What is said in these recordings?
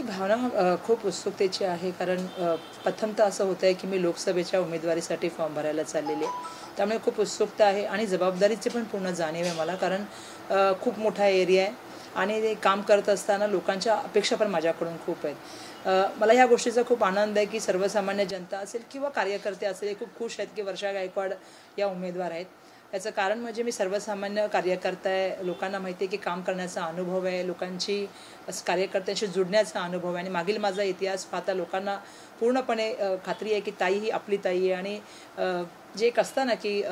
नाही, भावना खूप उत्सुकतेची आहे. कारण प्रथमतः असं होतं आहे की मी लोकसभेच्या उमेदवारीसाठी फॉर्म भरायला चाललेली आहे. त्यामुळे खूप उत्सुकता आहे आणि जबाबदारीची पण पूर्ण जाणीव आहे मला. कारण खूप मोठा एरिया आहे आणि ते काम करत असताना लोकांच्या अपेक्षा पण माझ्याकडून खूप आहेत. मला ह्या गोष्टीचा खूप आनंद आहे की सर्वसामान्य जनता असेल किंवा कार्यकर्ते असेल हे खूप खुश आहेत की वर्षा गायकवाड या उमेदवार आहेत. याचं कारण म्हणजे मी सर्वसामान्य कार्यकर्ता आहे. लोकांना माहिती आहे की काम करण्याचा अनुभव आहे, लोकांची कार्यकर्त्यांशी जुडण्याचा अनुभव आहे आणि मागील माझा इतिहास पाहता लोकांना पूर्णपणे खात्री आहे की ताई ही आपली ताई आहे. आणि जे एक असतं ना की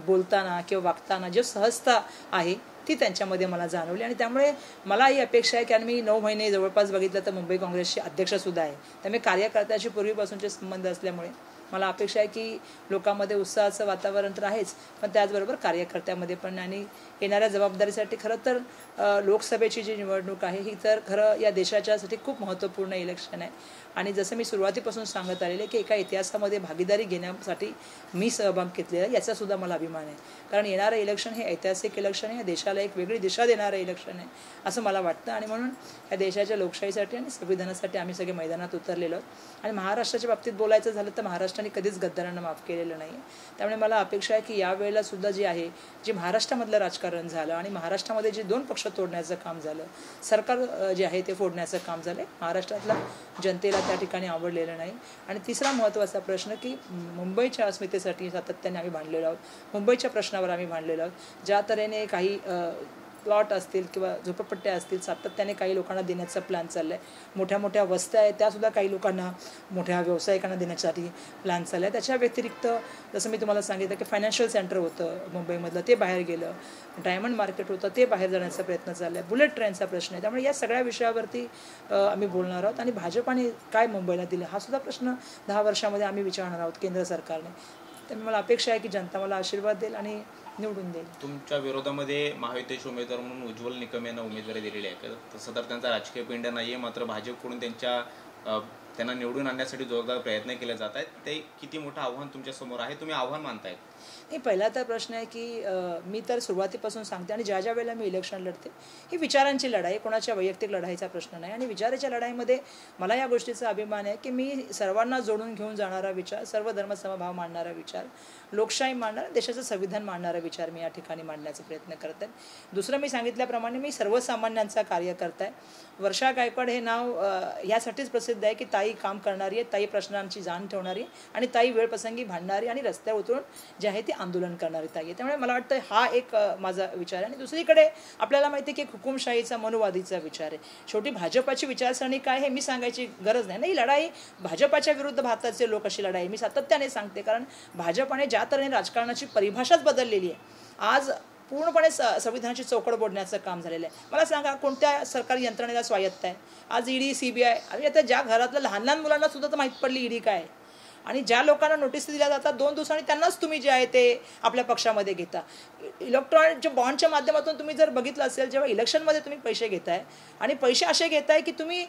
बोलताना किंवा वागताना जे सहजता आहे ती त्यांच्यामध्ये मला जाणवली. आणि त्यामुळे मला ही अपेक्षा आहे, कारण मी 9 महिने जवळपास बघितलं तर मुंबई काँग्रेसचे अध्यक्षसुद्धा आहे. त्यामुळे कार्यकर्त्याशी पूर्वीपासूनचे संबंध असल्यामुळे मला अपेक्षा आहे की लोकांमध्ये उत्साहाचं वातावरण तर आहेच, पण त्याचबरोबर कार्यकर्त्यामध्ये पण. आणि येणाऱ्या जबाबदारीसाठी खरं तर लोकसभेची जी निवडणूक आहे ही तर खरं या देशाच्यासाठी खूप महत्त्वपूर्ण इलेक्शन आहे. आणि जसं मी सुरुवातीपासून सांगत आलेले की एका इतिहासामध्ये भागीदारी घेण्यासाठी मी सहभाग घेतलेला आहे, याचासुद्धा मला अभिमान आहे. कारण येणारं इलेक्शन हे ऐतिहासिक इलेक्शन आहे, या देशाला एक वेगळी दिशा देणारं इलेक्शन आहे असं मला वाटतं. आणि म्हणून या देशाच्या लोकशाहीसाठी आणि संविधानासाठी आम्ही सगळे मैदानात उतरलेलो आहोत. आणि महाराष्ट्राच्या बाबतीत बोलायचं झालं तर महाराष्ट्राने कधीच गद्दारांना माफ केलेलं नाही. त्यामुळे मला अपेक्षा आहे की यावेळेला सुद्धा जी आहे, जे महाराष्ट्रामधलं राजकारण झालं आणि महाराष्ट्रामध्ये जे 2 पक्ष तोडण्याचं काम झालं, सरकार जे आहे ते फोडण्याचं काम झालं, महाराष्ट्रातल्या जनतेला त्या ठिकाणी आवडलेलं नाही. आणि तिसरा महत्त्वाचा प्रश्न की मुंबईच्या अस्मितेसाठी सातत्याने आम्ही भांडलेलो आहोत, मुंबईच्या प्रश्नावर आम्ही भांडलेलो आहोत. ज्या तऱ्हेने काही प्लॉट असतील किंवा झोपडपट्ट्या असतील सातत्याने काही लोकांना देण्याचा प्लॅन चालला आहे, मोठ्या मोठ्या वस्त्या आहेत त्यासुद्धा काही लोकांना, मोठ्या व्यावसायिकांना देण्यासाठी प्लॅन चालला आहे. त्याच्या व्यतिरिक्त जसं मी तुम्हाला सांगितलं की फायनान्शियल सेंटर होतं मुंबईमधलं, ते बाहेर गेलं. डायमंड मार्केट होतं, ते बाहेर जाण्याचा प्रयत्न चालला आहे. बुलेट ट्रेनचा प्रश्न आहे. त्यामुळे या सगळ्या विषयावरती आम्ही बोलणार आहोत. आणि भाजपाने काय मुंबईला दिलं हा सुद्धा प्रश्न 10 वर्षामध्ये आम्ही विचारणार आहोत केंद्र सरकारने. त्यामुळे मला अपेक्षा आहे की जनता मला आशीर्वाद देईल आणि निवडून देईल. तुमच्या विरोधामध्ये महायुतीचे उमेदवार म्हणून उज्ज्वल निकम यांना उमेदवारी दिलेली आहे. तसं तर त्यांचा राजकीय पिंड नाही आहे, मात्र भाजपकडून त्यांना निवडून आणण्यासाठी जोरदार प्रयत्न केले जात आहेत. ते किती मोठं आव्हान तुमच्यासमोर आहे, तुम्ही आव्हान मानतायत? नाही, पहिला तर प्रश्न आहे की मी तर सुरुवातीपासून सांगते आणि ज्या ज्या वेळेला मी इलेक्शन लढते ही विचारांची लढाई, कोणाच्या वैयक्तिक लढाईचा प्रश्न नाही. आणि विचाराच्या लढाईमध्ये मला या गोष्टीचा अभिमान आहे की मी सर्वांना जोडून घेऊन जाणारा विचार, सर्व धर्मसमभाव मांडणारा विचार, लोकशाही मांडणारा, देशाचं संविधान मांडणारा विचार मी या ठिकाणी मांडण्याचा प्रयत्न करत आहे. दुसरं, मी सांगितल्याप्रमाणे मी सर्वसामान्यांचा कार्यकर्ता आहे. वर्षा गायकवाड हे नाव यासाठीच प्रसिद्ध आहे की ताई काम करणारी आहे, ताई प्रश्नांची जाण ठेवणारी आणि ताई वेळप्रसंगी भांडणारी आणि रस्त्यावर उतरून जे आहे ते आंदोलन करणारी ताई आहे. त्यामुळे मला वाटतं हा एक माझा विचार आहे. आणि दुसरीकडे आपल्याला माहिती आहे की हुकुमशाहीचा, मनुवादीचा विचार आहे. शेवटी भाजपाची विचारसरणी काय हे मी सांगायची गरज नाही. ही लढाई भाजपाच्या विरुद्ध भारताचे लोक अशी लढाई मी सातत्याने सांगते. कारण भाजपाने ज्या तऱ्हेने राजकारणाची परिभाषाच बदललेली आहे, आज पूर्णपणे संविधानाची चौकट बोलण्याचं काम झालेलं आहे. मला सांगा, कोणत्या सरकारी यंत्रणेला स्वायत्त आहे? आज ईडी, CBI, आणि आता ज्या घरातल्या लहान लहान मुलांना सुद्धा तर माहीत पडली ईडी काय आहे. आणि ज्या लोकांना नोटीस दिल्या जातात 2 दिवसांनी त्यांनाच तुम्ही जे आहे ते आपल्या पक्षामध्ये घेता. इलेक्ट्रॉनिक बॉन्डच्या माध्यमातून तुम्ही जर बघितलं असेल, जेव्हा इलेक्शनमध्ये तुम्ही पैसे घेताय आणि पैसे असे घेताय की तुम्ही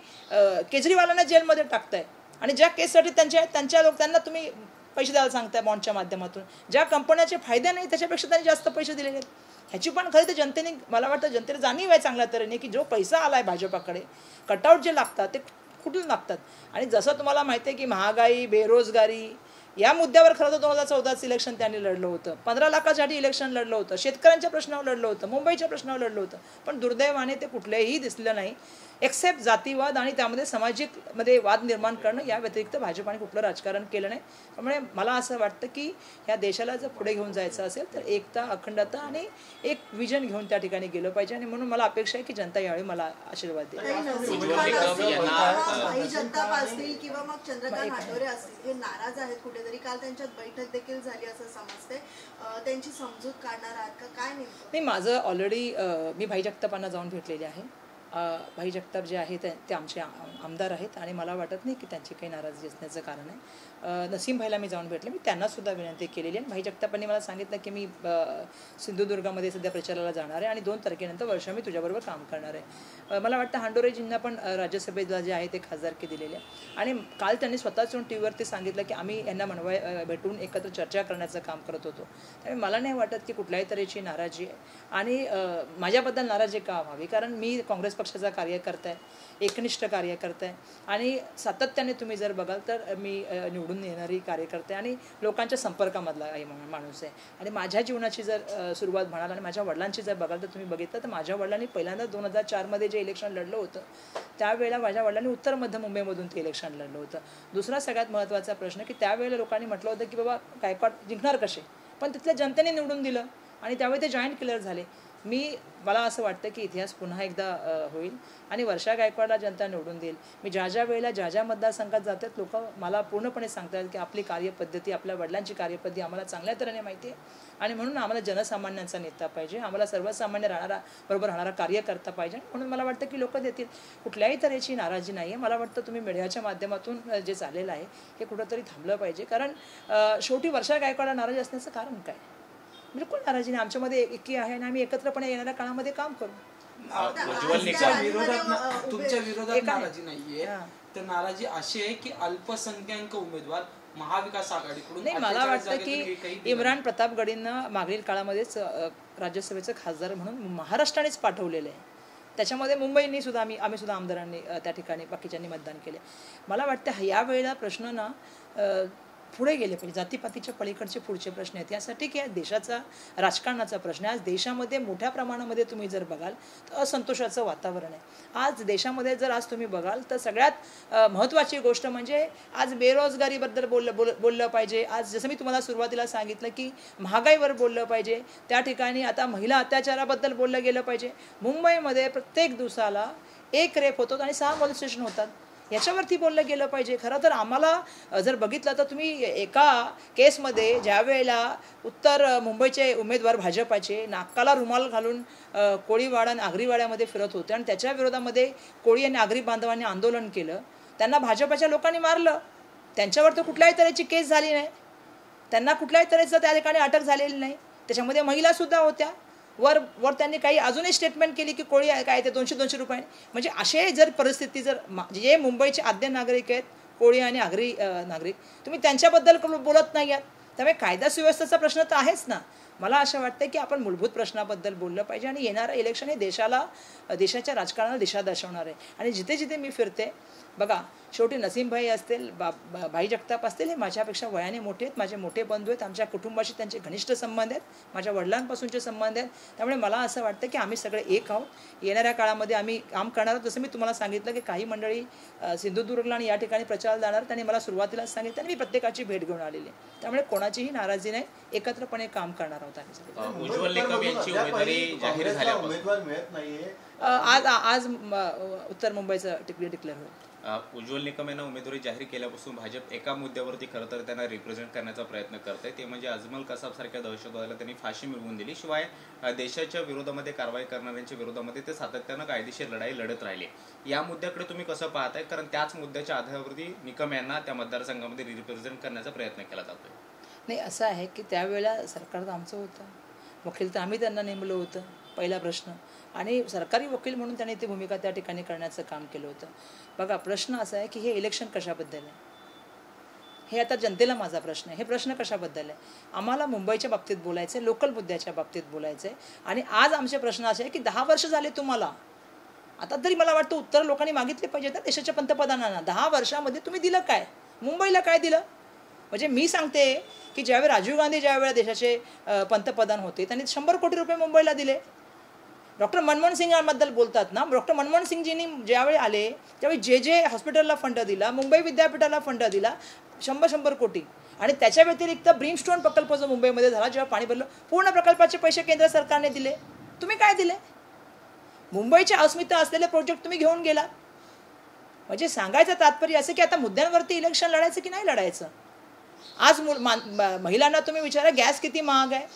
केजरीवालांना जेलमध्ये टाकताय आणि ज्या केससाठी त्यांना तुम्ही पैसे द्यायला सांगताय बॉन्डच्या माध्यमातून. ज्या कंपन्याचे फायदे नाही त्याच्यापेक्षा त्यांनी जास्त पैसे दिलेले आहेत. ह्याची पण खरी तर जनतेने, मला वाटतं जनतेला जाणीव आहे चांगल्या तऱ्हेने की जो पैसा आला आहे भाजपाकडे, कटआउट जे लागतात ते कुठून लागतात. आणि जसं तुम्हाला माहिती आहे की महागाई, बेरोजगारी या मुद्द्यावर खरं तर 2014चं इलेक्शन त्यांनी लढलं होतं. 15 लाखासाठी इलेक्शन लढलं होतं, शेतकऱ्यांच्या प्रश्नावर लढलं होतं, मुंबईच्या प्रश्नावर लढलं होतं. पण दुर्दैवाने ते कुठलेही दिसलं नाही, एक्सेप्ट जातीवाद आणि त्यामध्ये सामाजिकमध्ये वाद निर्माण करणं, या व्यतिरिक्त भाजपाने कुठलं राजकारण केलं नाही. त्यामुळे मला असं वाटतं की ह्या देशाला जर पुढे घेऊन जायचं असेल तर एकता, अखंडता आणि एक विजन घेऊन त्या ठिकाणी गेलं पाहिजे. आणि म्हणून मला अपेक्षा आहे की जनता यावेळी मला आशीर्वाद देईल. जनता असतील किंवा मग चंद्रकांत हाटोरे असतील, हे नाराज आहेत कुठेतरी. काल त्यांच्यात बैठक देखील झाली असं समजते. त्यांची समजूत काढणार आहात का, काय नाही? माझं ऑलरेडी मी भाई जगतापांना जाऊन भेटलेले आहे. भाई जगताप जे आहे ते आमचे आमदार आहेत आणि मला वाटत नाही की त्यांची काही नाराजगी असण्याचं कारण आहे. नसीम भाईला मी जाऊन भेटले, मी त्यांनासुद्धा विनंती केलेली आहे. भाई जगतापांनी मला सांगितलं की मी सिंधुदुर्गामध्ये सध्या प्रचाराला जाणार आहे आणि 2 तारखेनंतर वर्षा मी तुझ्याबरोबर काम करणार आहे. मला वाटतं हांडोरेजींना पण राज्यसभेला जे आहे ते खासदारकी दिलेली आहे. आणि काल त्यांनी स्वतःच येऊन TV वरती सांगितलं की आम्ही यांना भेटून एकत्र चर्चा करण्याचं काम करत होतो. त्यामुळे मला नाही वाटत की कुठल्याही तऱ्हेची नाराजी आहे. आणि माझ्याबद्दल नाराजी का व्हावी, कारण मी काँग्रेस वर्षाचा कार्यकर्ता आहे, एकनिष्ठ कार्यकर्ता आहे आणि सातत्याने तुम्ही जर बघाल तर मी निवडून येणारी कार्यकर्ते आणि लोकांच्या संपर्कामधला माणूस आहे. आणि माझ्या जीवनाची जर सुरुवात म्हणाल आणि माझ्या वडिलांची जर बघाल तर तुम्ही बघितलं तर माझ्या वडिलांनी पहिल्यांदा 2004 जे इलेक्शन लढलं होतं त्यावेळेला माझ्या वडिलांनी उत्तर मध्य मुंबईमधून ते इलेक्शन लढलं होतं. दुसरा सगळ्यात महत्त्वाचा प्रश्न की त्यावेळेला लोकांनी म्हटलं होतं की बाबा गायकवाड जिंकणार कसे, पण तिथल्या जनतेने निवडून दिलं आणि त्यावेळी ते जॉईंट किलर झाले. मला असं वाटतं की इतिहास पुन्हा एकदा होईल आणि वर्षा गायकवाडला जनता निवडून देईल. मी ज्या वेळेला ज्या मतदारसंघात जातात लोक मला पूर्णपणे सांगतात की आपली कार्यपद्धती, आपल्या वडिलांची कार्यपद्धती आम्हाला चांगल्या तऱ्हेने माहिती आहे आणि म्हणून आम्हाला जनसामान्यांचा नेता पाहिजे, आम्हाला सर्वसामान्य बरोबर राहणारा कार्यकर्ता पाहिजे. म्हणून मला वाटतं की लोक देतील. कुठल्याही तऱ्हेची नाराजी नाही आहे. मला वाटतं तुम्ही मीडियाच्या माध्यमातून जे चाललेलं आहे हे कुठंतरी थांबलं पाहिजे, कारण शेवटी वर्षा गायकवाडला नाराजी असण्याचं कारण काय? बिलकुल नाराजी नाही. आमच्यामध्ये एकी आहे आणि आम्ही एकत्रपणे येणाऱ्या काळामध्ये काम करू. तुमच्या विरोधात नाराजी नाहीये, तर नाराजी अशी आहे की अल्पसंख्याक उमेदवार महाविकास आघाडीकडून. नाही, मला वाटतं की इम्रान प्रतापगडींना मागील काळामध्येच राज्यसभेचं खासदार म्हणून महाराष्ट्रानेच पाठवलेलं आहे. त्याच्यामध्ये मुंबईनी सुद्धा आम्ही सुद्धा आमदारांनी त्या ठिकाणी बाकीच्यांनी मतदान केले. मला वाटतं यावेळेला प्रश्न ना पुढे गेले पाहिजे. जातीपातीच्या पलीकडचे पुढचे प्रश्न आहेत. यासाठी की देशाचा राजकारणाचा प्रश्न आहे. आज देशामध्ये मोठ्या प्रमाणामध्ये तुम्ही जर बघाल तर असंतोषाचं वातावरण आहे. आज देशामध्ये आज तुम्ही बघाल तर सगळ्यात महत्त्वाची गोष्ट म्हणजे आज बेरोजगारीबद्दल बोललं पाहिजे. आज जसं मी तुम्हाला सुरुवातीला सांगितलं की महागाईवर बोललं पाहिजे, त्या ठिकाणी आता महिला अत्याचाराबद्दल बोललं गेलं पाहिजे. मुंबईमध्ये प्रत्येक दिवसाला 1 रेप होतो आणि 6 मोलेस्टेशन होतात. याच्यावरती बोललं गेलं पाहिजे. खरं तर आम्हाला जर बघितलं तर तुम्ही एका केसमध्ये ज्या वेळेला उत्तर मुंबईचे उमेदवार भाजपाचे नाकाला रुमाल घालून कोळीवाडा आणि आगरीवाड्यामध्ये फिरत होते आणि त्याच्या विरोधामध्ये कोळी आणि आगरी बांधवांनी आंदोलन केलं. त्यांना भाजपाच्या लोकांनी मारलं. त्यांच्यावर तर कुठल्याही तऱ्हेची केस झाली नाही, त्यांना कुठल्याही तऱ्हेचं त्या ठिकाणी अटक झालेली नाही. त्याच्यामध्ये महिलासुद्धा होत्या. वर त्यांनी काही अजूनही स्टेटमेंट केली की कोळी काय ते 200 रुपये. म्हणजे असे जर परिस्थिती जे मुंबईचे आद्य नागरिक आहेत, कोळी आणि आगरी नागरिक, तुम्ही त्यांच्याबद्दल बोलत नाही आहात. त्यामुळे कायदा सुव्यवस्थेचा प्रश्न तर आहेच ना. मला असं वाटतं की आपण मूलभूत प्रश्नाबद्दल बोललं पाहिजे आणि येणारं इलेक्शन हे देशाच्या राजकारणाला दिशा दर्शवणार आहे. आणि जिथे जिथे मी फिरते बघा, शेवटी नसीमभाई असतील, भाई जगताप असतील, हे माझ्यापेक्षा वयाने मोठे आहेत, माझे मोठे बंधू आहेत. आमच्या कुटुंबाशी त्यांचे घनिष्ठ संबंध आहेत, माझ्या वडिलांपासूनचे संबंध आहेत. त्यामुळे मला असं वाटतं की आम्ही सगळे एक आहोत. येणाऱ्या काळामध्ये आम्ही काम करणार आहोत. जसं मी तुम्हाला सांगितलं की काही मंडळी सिंधुदुर्गला आणि या ठिकाणी प्रचाराला जाणार, त्यांनी मला सुरुवातीलाच सांगितलं आणि मी प्रत्येकाची भेट घेऊन आलेली आहे. त्यामुळे कोणाचीही नाराजी नाही, एकत्रपणे काम करणार आहोत आम्ही. उज्ज्वल निकम यांची उमेदवारी जाहीर झाल्यापासून आज उत्तर मुंबईचं डिक्लेअर होईल. उज्ज्वल निकम यांना उमेदवारी जाहीर केल्यापासून भाजप एका मुद्द्यावरती खरं तर त्यांना रिप्रेझेंट करण्याचा प्रयत्न करते, ते म्हणजे अजमल कसाब सारख्या दहशतवाद्याला त्यांनी फाशी मिळवून दिली. शिवाय देशाच्या विरोधामध्ये कारवाई करणाऱ्यांच्या विरोधामध्ये ते सातत्यानं कायदेशीर लढाई लढत राहिले. या मुद्द्याकडे तुम्ही कसं पाहताय? कारण त्याच मुद्द्याच्या आधारावरती निकम यांना त्या मतदारसंघामध्ये रिप्रेझेंट करण्याचा प्रयत्न केला जातोय. नाही, असं आहे की त्यावेळेला सरकार तर आमचं होतं, वकील तर आम्ही त्यांना नेमलं होतं, पहिला प्रश्न. आणि सरकारी वकील म्हणून त्यांनी ती भूमिका त्या ठिकाणी करण्याचं काम केलं होतं. बघा, प्रश्न असा आहे की हे इलेक्शन कशाबद्दल आहे, हे आता जनतेला माझा प्रश्न आहे. हे प्रश्न कशाबद्दल आहे? आम्हाला मुंबईच्या बाबतीत बोलायचं आहे, लोकल मुद्द्याच्या बाबतीत बोलायचं आहे. आणि आज आमचे प्रश्न असे आहे की 10 वर्ष झाले तुम्हाला, आता तरी मला वाटतं उत्तर लोकांनी मागितले पाहिजेत ना देशाच्या पंतप्रधानांना. 10 वर्षामध्ये तुम्ही दिलं काय? मुंबईला काय दिलं? म्हणजे मी सांगते की ज्यावेळी राजीव गांधी ज्यावेळेला देशाचे पंतप्रधान होते त्यांनी 100 कोटी रुपये मुंबईला दिले. डॉक्टर मनमोहन सिंगांबद्दल बोलतात ना, डॉक्टर मनमोहन सिंगजींनी ज्यावेळी आले त्यावेळी जे हॉस्पिटलला फंड दिला, मुंबई विद्यापीठाला फंड दिला 100 कोटी. आणि त्याच्या व्यतिरिक्त ब्रीमस्टोन प्रकल्प जो मुंबईमध्ये झाला, जेव्हा पाणी भरलं, पूर्ण प्रकल्पाचे पैसे केंद्र सरकारने दिले. तुम्ही काय दिले? मुंबईची अस्मिता असलेले प्रोजेक्ट तुम्ही घेऊन गेला. म्हणजे सांगायचं तात्पर्य असं की आता मुद्द्यांवरती इलेक्शन लढायचं की नाही लढायचं. आज महिलांना तुम्ही विचारा, गॅस किती महाग आहे.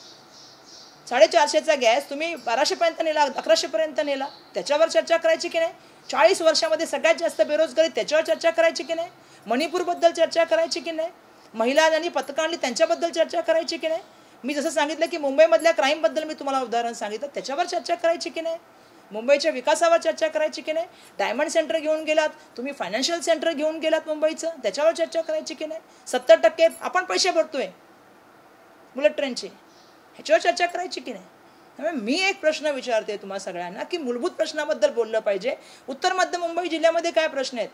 450चा गॅस तुम्ही 1200पर्यंत नेला, 1100पर्यंत नेला. त्याच्यावर चर्चा करायची की नाही? 40 वर्षामध्ये सगळ्यात जास्त बेरोजगारी, त्याच्यावर चर्चा करायची की नाही? मणिपूरबद्दल चर्चा करायची की नाही? महिलांनी पथकं आणली त्यांच्याबद्दल चर्चा करायची की नाही? मी जसं सांगितलं की मुंबईमधल्या क्राईमबद्दल मी तुम्हाला उदाहरण सांगितलं, त्याच्यावर चर्चा करायची की नाही? मुंबईच्या विकासावर चर्चा करायची की नाही? डायमंड सेंटर घेऊन गेलात तुम्ही, फायनान्शियल सेंटर घेऊन गेलात मुंबईचं, त्याच्यावर चर्चा करायची की नाही? 70% आपण पैसे भरतोय बुलेट ट्रेनचे, ह्याच्यावर चर्चा करायची की नाही? त्यामुळे मी एक प्रश्न विचारते तुम्हाला सगळ्यांना की मूलभूत प्रश्नाबद्दल बोललं पाहिजे. उत्तर मध्य मुंबई जिल्ह्यामध्ये काय प्रश्न आहेत?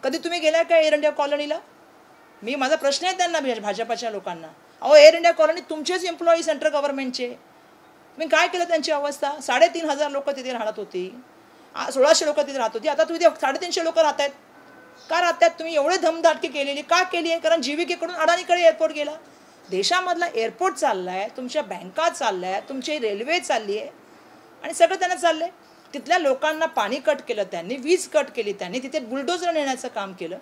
कधी तुम्ही गेलाय का एअर इंडिया कॉलनीला? माझा प्रश्न आहे त्यांना, भाजपाच्या लोकांना. अहो, एअर इंडिया कॉलनी तुमचेच एम्प्लॉई सेंट्रल गव्हर्नमेंटचे, तुम्ही काय केलं त्यांची अवस्था? 3,500 लोक तिथे राहत होती, 1,600 लोक तिथे राहत होती. आता तुम्ही 350 लोक राहत आहेत. का राहत आहेत तुम्ही? एवढे धमदाटकी केलेली का केली आहे? कारण जीव्हीकेकडून अडाणीकडे एअरपोर्ट गेला. देशामधला एअरपोर्ट चालला आहे, तुमच्या बँका चालल्या आहेत, तुमची रेल्वे चालली आहे आणि सगळं त्यांना चाललं आहे. तिथल्या लोकांना पाणी कट केलं त्यांनी, वीज कट केली त्यांनी, तिथे बुलडोजर नेण्याचं काम केलं.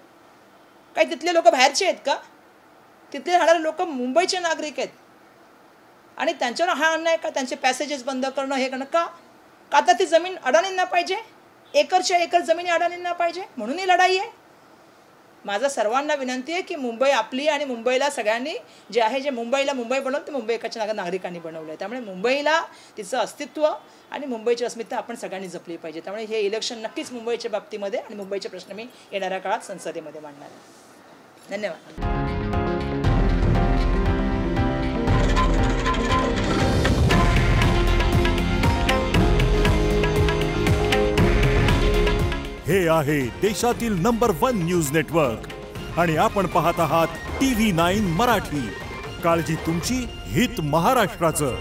काही तिथले लोक बाहेरचे आहेत का? तिथले राहणारे लोक मुंबईचे नागरिक आहेत आणि त्यांच्यावर हा अन्याय का? त्यांचे पॅसेजेस बंद करणं, हे करणं का? का आता ती जमीन अडाणींना पाहिजे? एकरच्या एकर जमिनी अडाणींना पाहिजे म्हणून ही लढाई आहे. माझा सर्वांना विनंती आहे की मुंबई आपली आणि मुंबईला सगळ्यांनी जे आहे, जे मुंबईला मुंबई बनवलं ते मुंबई एकाच्या नागरिकांनी बनवलं आहे. त्यामुळे मुंबईला तिचं अस्तित्व आणि मुंबईची अस्मिता आपण सगळ्यांनी जपली पाहिजे. त्यामुळे हे इलेक्शन नक्कीच मुंबईच्या बाबतीमध्ये आणि मुंबईचे प्रश्न मी येणाऱ्या काळात संसदेमध्ये मांडणार आहे. धन्यवाद. हे आहे देशातील नंबर 1 न्यूज नेटवर्क आणि आपण पाहत आहात TV9 मराठी. काळजी तुमची, हित महाराष्ट्राचं.